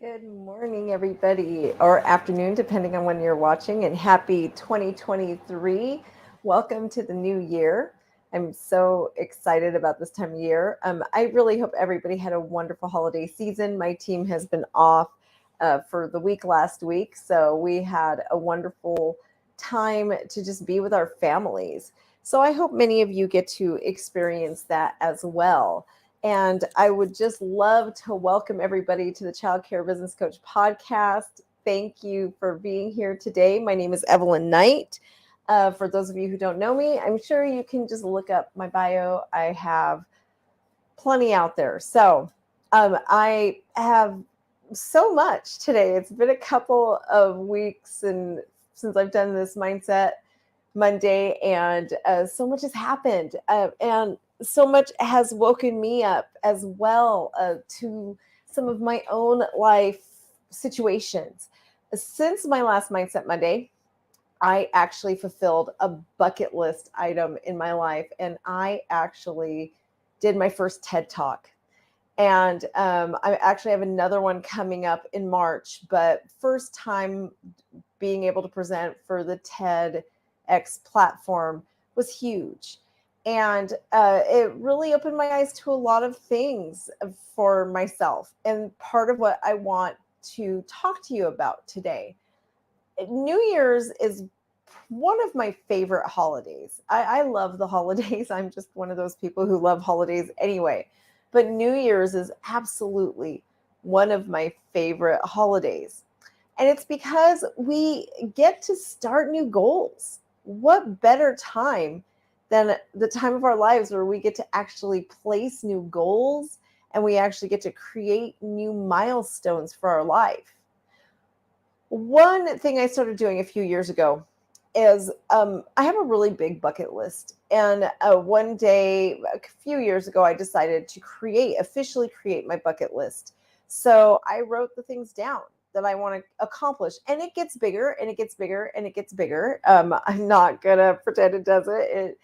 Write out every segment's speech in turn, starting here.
Good morning, everybody, or afternoon, depending on when you're watching, and happy 2023. Welcome to the new year. I'm so excited about this time of year. I really hope everybody had a wonderful holiday season. My team has been off for the week last week, so we had a wonderful time to just be with our families. So I hope many of you get to experience that as well. And I would just love to welcome everybody to the Child Care Business Coach podcast. Thank you for being here today. My name is Evelyn Knight. For those of you who don't know me, I'm sure you can just look up my bio. I have plenty out there. I have so much today. It's been a couple of weeks and since I've done this mindset Monday, and so much has happened, and so much has woken me up as well to some of my own life situations. Since my last Mindset Monday, I actually fulfilled a bucket list item in my life, and I actually did my first TED Talk. And I actually have another one coming up in March, but first time being able to present for the TEDx platform was huge. And it really opened my eyes to a lot of things for myself. And part of what I want to talk to you about today. New Year's is one of my favorite holidays. I love the holidays. I'm just one of those people who love holidays anyway. But New Year's is absolutely one of my favorite holidays. And it's because we get to start new goals. What better time than the time of our lives where we get to actually place new goals and we actually get to create new milestones for our life? One thing I started doing a few years ago is I have a really big bucket list. And one day, a few years ago, I decided to officially create my bucket list. So I wrote the things down that I want to accomplish. And it gets bigger and it gets bigger and it gets bigger. I'm not going to pretend it doesn't.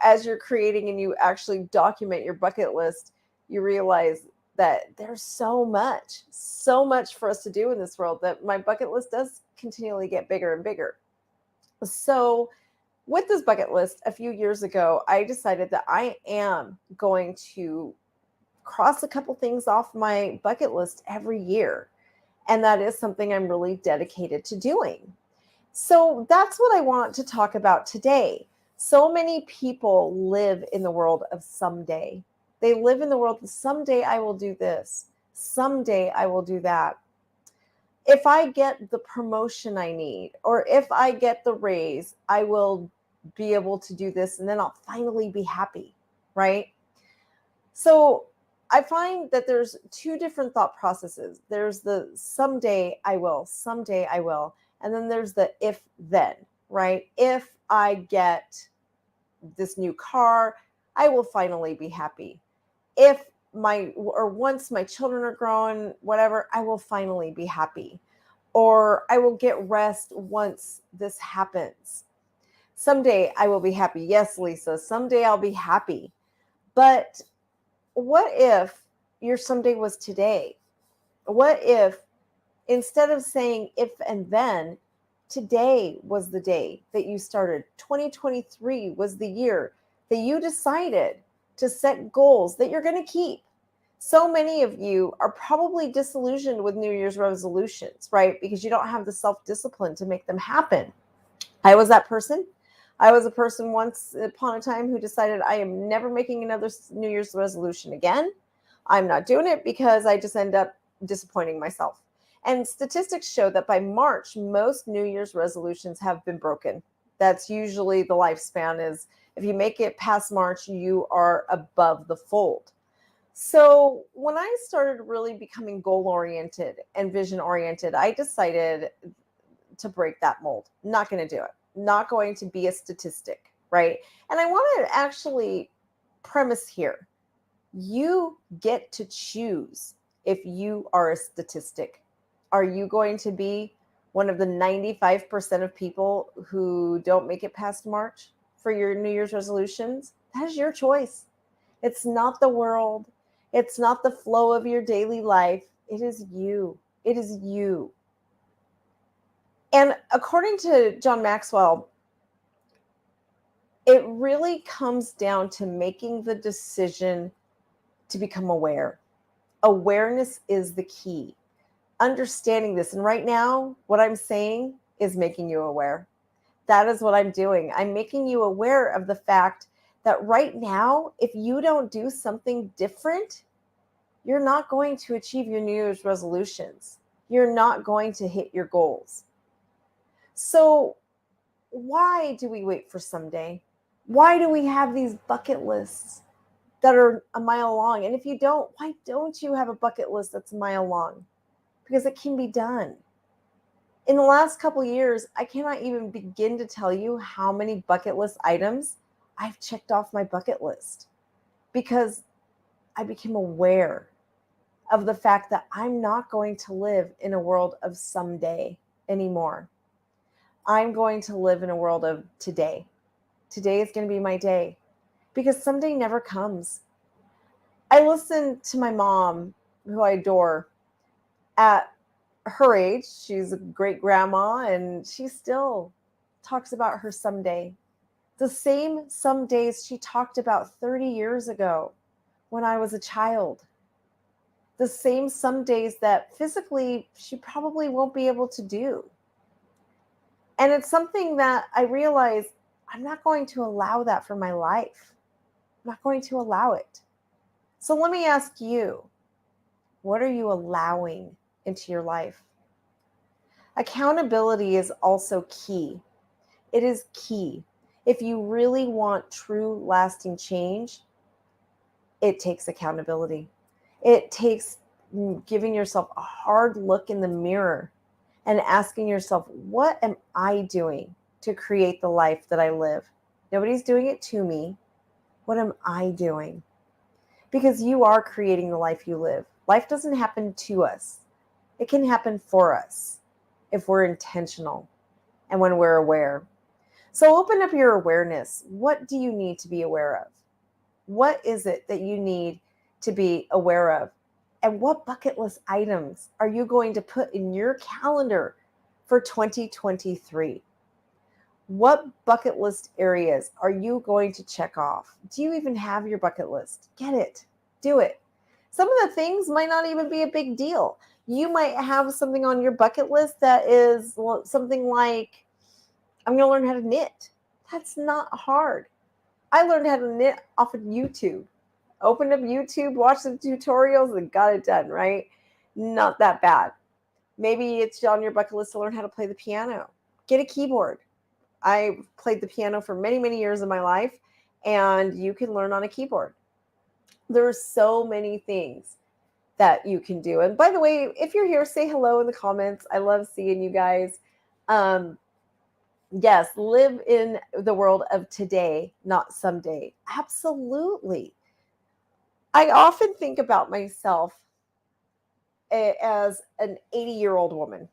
As you're creating and you actually document your bucket list, you realize that there's so much for us to do in this world that my bucket list does continually get bigger and bigger. So, with this bucket list, a few years ago, I decided that I am going to cross a couple things off my bucket list every year. And that is something I'm really dedicated to doing. So, that's what I want to talk about today. So many people live in the world of someday. They live in the world of someday I will do this, someday I will do that. If I get the promotion I need, or if I get the raise, I will be able to do this and then I'll finally be happy, right? So I find that there's two different thought processes. There's the someday I will, and then there's the if then, right? If I get this new car, I will finally be happy. If once my children are grown, whatever, I will finally be happy. Or I will get rest once this happens. Someday I will be happy. Yes, Lisa, someday I'll be happy. But what if your someday was today? What if instead of saying if and then, today was the day that you started? 2023 was the year that you decided to set goals that you're going to keep. So many of you are probably disillusioned with New Year's resolutions, right? Because you don't have the self-discipline to make them happen. I was that person. I was a person once upon a time who decided I am never making another New Year's resolution again. I'm not doing it because I just end up disappointing myself. And statistics show that by March, most New Year's resolutions have been broken. That's usually the lifespan is if you make it past March, you are above the fold. So when I started really becoming goal oriented and vision oriented, I decided to break that mold. Not going to do it. Not going to be a statistic, right? And I want to actually premise here. You get to choose if you are a statistic. Are you going to be one of the 95% of people who don't make it past March for your New Year's resolutions? That is your choice. It's not the world. It's not the flow of your daily life. It is you. It is you. And according to John Maxwell, it really comes down to making the decision to become aware. Awareness is the key. Understanding this. And right now, what I'm saying is making you aware. That is what I'm doing. I'm making you aware of the fact that right now, if you don't do something different, you're not going to achieve your New Year's resolutions. You're not going to hit your goals. So, why do we wait for someday? Why do we have these bucket lists that are a mile long? And if you don't, why don't you have a bucket list that's a mile long? Because it can be done. In the last couple of years, I cannot even begin to tell you how many bucket list items I've checked off my bucket list because I became aware of the fact that I'm not going to live in a world of someday anymore. I'm going to live in a world of today. Today is going to be my day because someday never comes. I listen to my mom, who I adore. At her age, she's a great grandma, and she still talks about her someday. The same some days she talked about 30 years ago when I was a child. The same some days that physically she probably won't be able to do. And it's something that I realize I'm not going to allow that for my life. I'm not going to allow it. So let me ask you, what are you allowing into your life? Accountability is also key. It is key. If you really want true lasting change, it takes accountability. It takes giving yourself a hard look in the mirror and asking yourself, what am I doing to create the life that I live? Nobody's doing it to me. What am I doing? Because you are creating the life you live. Life doesn't happen to us. It can happen for us if we're intentional and when we're aware. So open up your awareness. What do you need to be aware of? What is it that you need to be aware of? And what bucket list items are you going to put in your calendar for 2023? What bucket list areas are you going to check off? Do you even have your bucket list? Get it. Do it. Some of the things might not even be a big deal. You might have something on your bucket list that is something like, I'm going to learn how to knit. That's not hard. I learned how to knit off of YouTube. Opened up YouTube, watched some tutorials, and got it done, right? Not that bad. Maybe it's on your bucket list to learn how to play the piano. Get a keyboard. I played the piano for many, many years of my life, and you can learn on a keyboard. There are so many things that you can do. And by the way, if you're here, say hello in the comments. I love seeing you guys. Yes, live in the world of today, not someday. Absolutely. I often think about myself as an 80-year-old woman.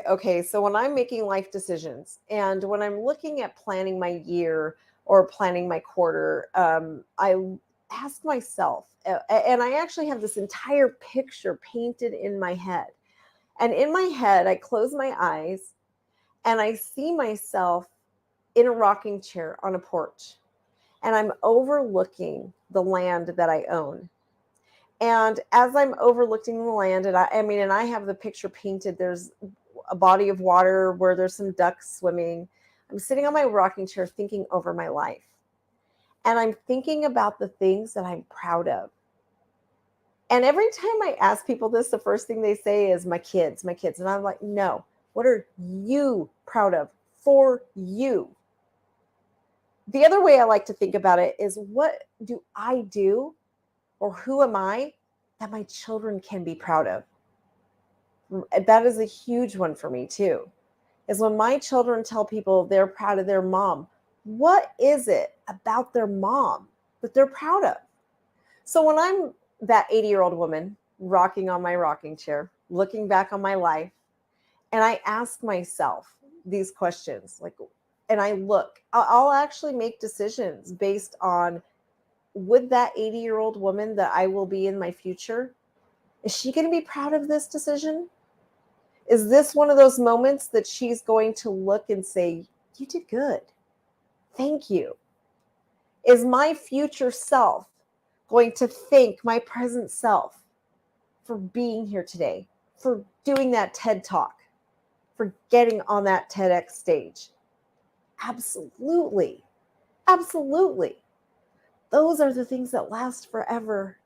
Okay. So when I'm making life decisions and when I'm looking at planning my year or planning my quarter, I ask myself, and I actually have this entire picture painted in my head. And in my head, I close my eyes and I see myself in a rocking chair on a porch. And I'm overlooking the land that I own. And as I'm overlooking the land, and I have the picture painted, there's a body of water where there's some ducks swimming. I'm sitting on my rocking chair thinking over my life. And I'm thinking about the things that I'm proud of. And every time I ask people this, the first thing they say is my kids. And I'm like, no, what are you proud of for you? The other way I like to think about it is, what do I do, or who am I that my children can be proud of? That is a huge one for me too, is when my children tell people they're proud of their mom. What is it about their mom that they're proud of? So when I'm that 80-year-old woman rocking on my rocking chair, looking back on my life, and I ask myself these questions, and I'll actually make decisions based on, would that 80-year-old woman that I will be in my future, is she going to be proud of this decision? Is this one of those moments that she's going to look and say, you did good? Thank you. Is my future self going to thank my present self for being here today, for doing that TED Talk, for getting on that TEDx stage? Absolutely. Absolutely. Those are the things that last forever.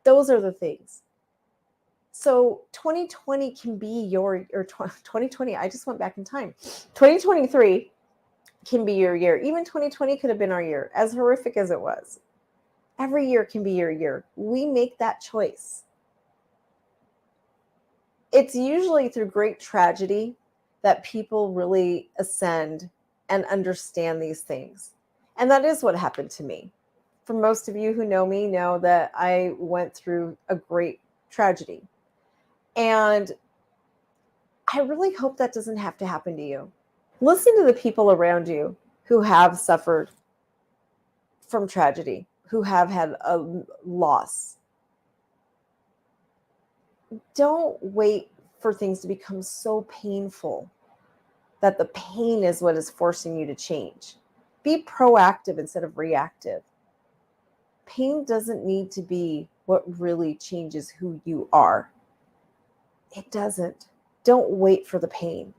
Those are the things. So 2020 can be or 2020, I just went back in time. 2023 can be your year. Even 2020 could have been our year, as horrific as it was. Every year can be your year. We make that choice. It's usually through great tragedy that people really ascend and understand these things. And that is what happened to me. For most of you who know me know that I went through a great tragedy. And I really hope that doesn't have to happen to you. Listen to the people around you who have suffered from tragedy, who have had a loss. Don't wait for things to become so painful that the pain is what is forcing you to change. Be proactive instead of reactive. Pain doesn't need to be what really changes who you are. It doesn't. Don't wait for the pain.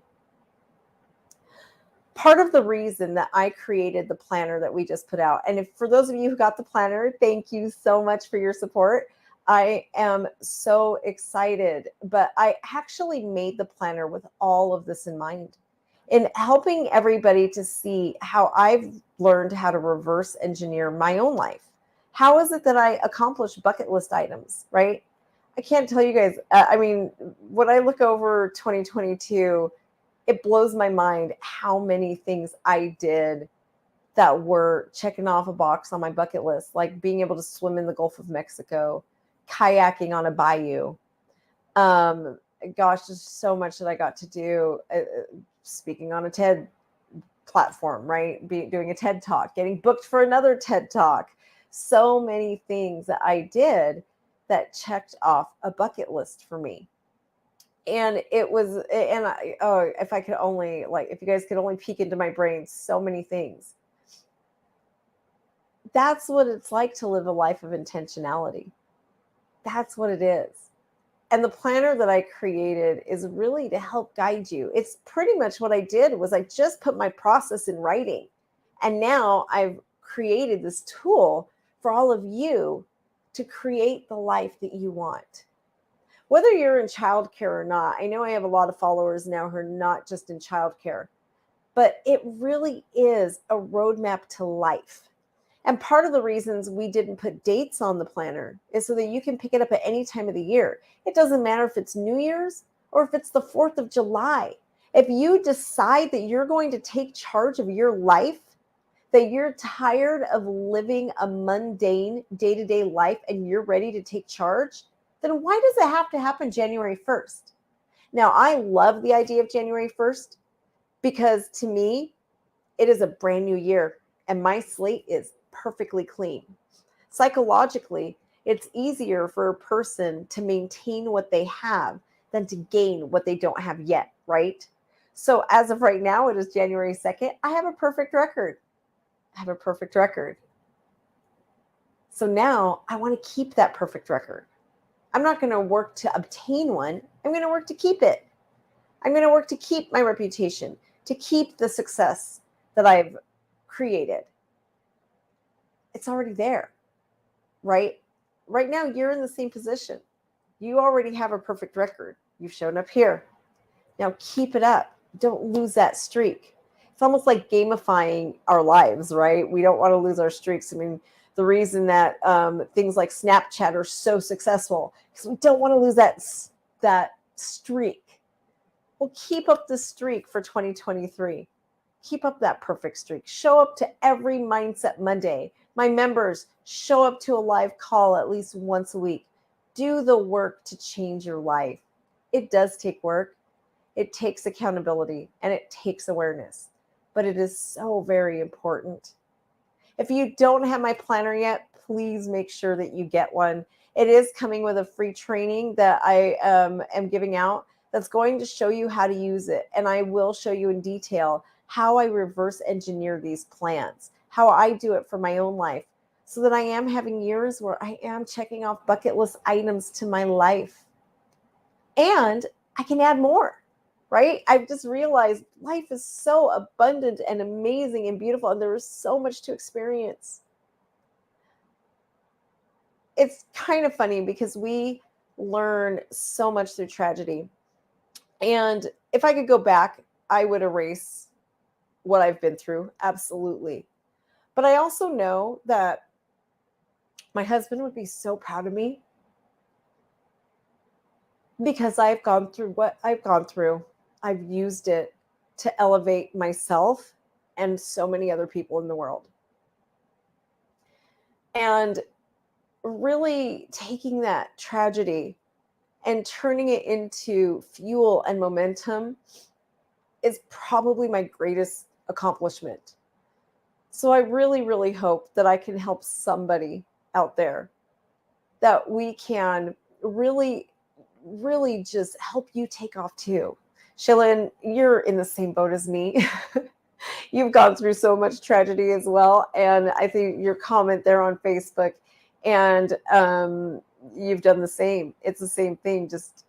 Part of the reason that I created the planner that we just put out, and for those of you who got the planner, thank you so much for your support. I am so excited, but I actually made the planner with all of this in mind, in helping everybody to see how I've learned how to reverse engineer my own life. How is it that I accomplish bucket list items, right? I can't tell you guys. When I look over 2022, it blows my mind how many things I did that were checking off a box on my bucket list, like being able to swim in the Gulf of Mexico, kayaking on a bayou. Gosh, there's so much that I got to do. Speaking on a TED platform, right? Doing a TED Talk, getting booked for another TED Talk. So many things that I did that checked off a bucket list for me. And it was, and I, oh, if I could only, if you guys could only peek into my brain, so many things. That's what it's like to live a life of intentionality. That's what it is. And the planner that I created is really to help guide you. It's pretty much what I did was I just put my process in writing. And now I've created this tool for all of you to create the life that you want. Whether you're in childcare or not, I know I have a lot of followers now who are not just in childcare, but it really is a roadmap to life. And part of the reasons we didn't put dates on the planner is so that you can pick it up at any time of the year. It doesn't matter if it's New Year's or if it's the 4th of July. If you decide that you're going to take charge of your life, that you're tired of living a mundane day-to-day life and you're ready to take charge, then why does it have to happen January 1st? Now, I love the idea of January 1st because to me, it is a brand new year and my slate is perfectly clean. Psychologically, it's easier for a person to maintain what they have than to gain what they don't have yet, right? So as of right now, it is January 2nd. I have a perfect record. So now I want to keep that perfect record. I'm not going to work to obtain one. I'm going to work to keep it. I'm going to work to keep my reputation, to keep the success that I've created. It's already there, right? Right now, you're in the same position. You already have a perfect record. You've shown up here. Now keep it up. Don't lose that streak. It's almost like gamifying our lives, right? We don't want to lose our streaks. I mean, the reason that things like Snapchat are so successful because we don't want to lose that streak. Well, keep up the streak for 2023. Keep up that perfect streak. Show up to every Mindset Monday. My members, show up to a live call at least once a week. Do the work to change your life. It does take work. It takes accountability and it takes awareness, but it is so very important. If you don't have my planner yet, please make sure that you get one. It is coming with a free training that I am giving out that's going to show you how to use it. And I will show you in detail how I reverse engineer these plans, how I do it for my own life, so that I am having years where I am checking off bucket list items to my life. And I can add more, right? I've just realized life is so abundant and amazing and beautiful, and there is so much to experience. It's kind of funny because we learn so much through tragedy. And if I could go back, I would erase what I've been through. Absolutely. But I also know that my husband would be so proud of me because I've gone through what I've gone through. I've used it to elevate myself and so many other people in the world. And really taking that tragedy and turning it into fuel and momentum is probably my greatest accomplishment. So I really, really hope that I can help somebody out there, that we can really, really just help you take off too. Shaylin, you're in the same boat as me. You've gone through so much tragedy as well. And I think your comment there on Facebook, and you've done the same. It's the same thing, just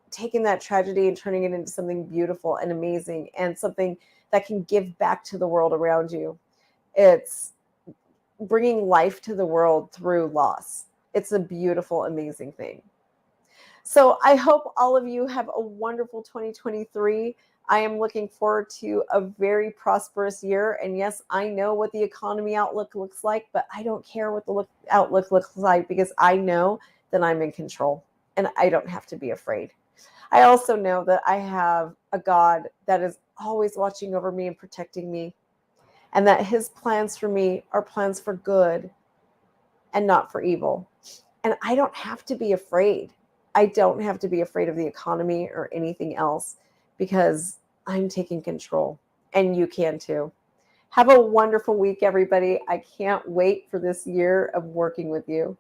taking that tragedy and turning it into something beautiful and amazing and something that can give back to the world around you. It's bringing life to the world through loss. It's a beautiful, amazing thing. So I hope all of you have a wonderful 2023. I am looking forward to a very prosperous year. And yes, I know what the economy outlook looks like, but I don't care what the outlook looks like because I know that I'm in control and I don't have to be afraid. I also know that I have a God that is always watching over me and protecting me, and that his plans for me are plans for good and not for evil. And I don't have to be afraid. I don't have to be afraid of the economy or anything else because I'm taking control, and you can too. Have a wonderful week, everybody. I can't wait for this year of working with you.